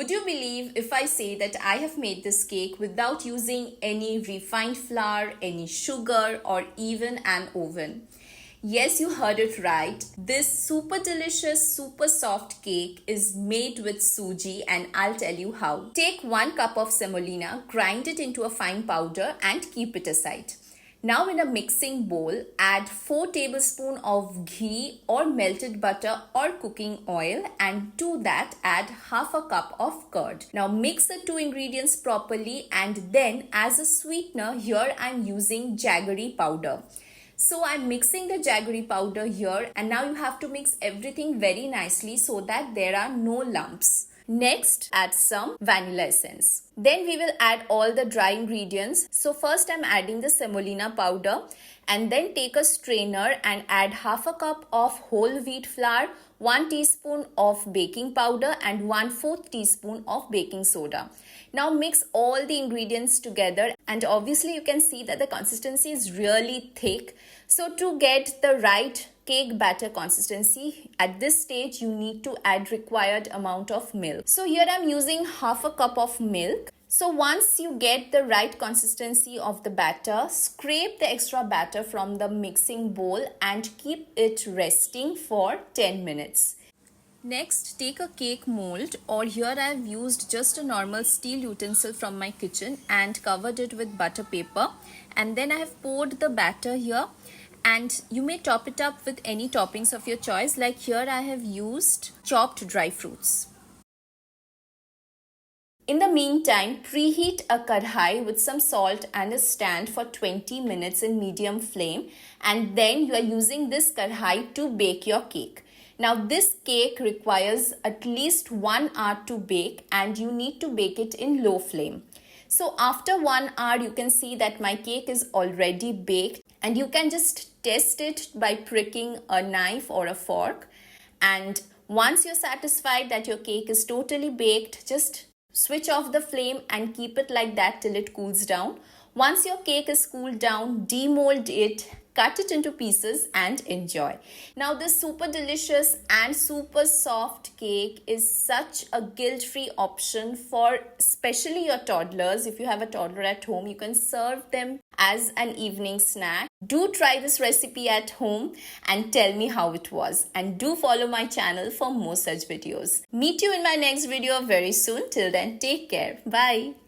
Would you believe if I say that I have made this cake without using any refined flour, any sugar, or even an oven? Yes, you heard it right. This super delicious, super soft cake is made with suji, and I'll tell you how. Take 1 cup of semolina, grind it into a fine powder and keep it aside. Now in a mixing bowl, add 4 tablespoons of ghee or melted butter or cooking oil, and to that add half a cup of curd. Now mix the 2 ingredients properly, and then as a sweetener here I'm using jaggery powder. So I'm mixing the jaggery powder here, and now you have to mix everything very nicely so that there are no lumps. Next, add some vanilla essence. Then we will add all the dry ingredients. So first I'm adding the semolina powder, and then take a strainer and add half a cup of whole wheat flour, 1 teaspoon of baking powder and 1/4 teaspoon of baking soda. Now mix all the ingredients together, and obviously you can see that the consistency is really thick. So to get the right cake batter consistency, at this stage you need to add required amount of milk. So here I'm using half a cup of milk. So once you get the right consistency of the batter, scrape the extra batter from the mixing bowl and keep it resting for 10 minutes. Next, take a cake mold, or here I have used just a normal steel utensil from my kitchen and covered it with butter paper, and then I have poured the batter here, and you may top it up with any toppings of your choice. Like here I have used chopped dry fruits. In the meantime, preheat a kadhai with some salt and a stand for 20 minutes in medium flame, and then you are using this kadhai to bake your cake. Now this cake requires at least 1 hour to bake, and you need to bake it in low flame. So after 1 hour you can see that my cake is already baked, and you can just test it by pricking a knife or a fork. And once you're satisfied that your cake is totally baked, just switch off the flame and keep it like that till it cools down. Once your cake is cooled down, demold it, cut it into pieces and enjoy. Now this super delicious and super soft cake is such a guilt-free option for especially your toddlers. If you have a toddler at home, you can serve them as an evening snack. Do try this recipe at home and tell me how it was. And do follow my channel for more such videos. Meet you in my next video very soon. Till then, take care. Bye.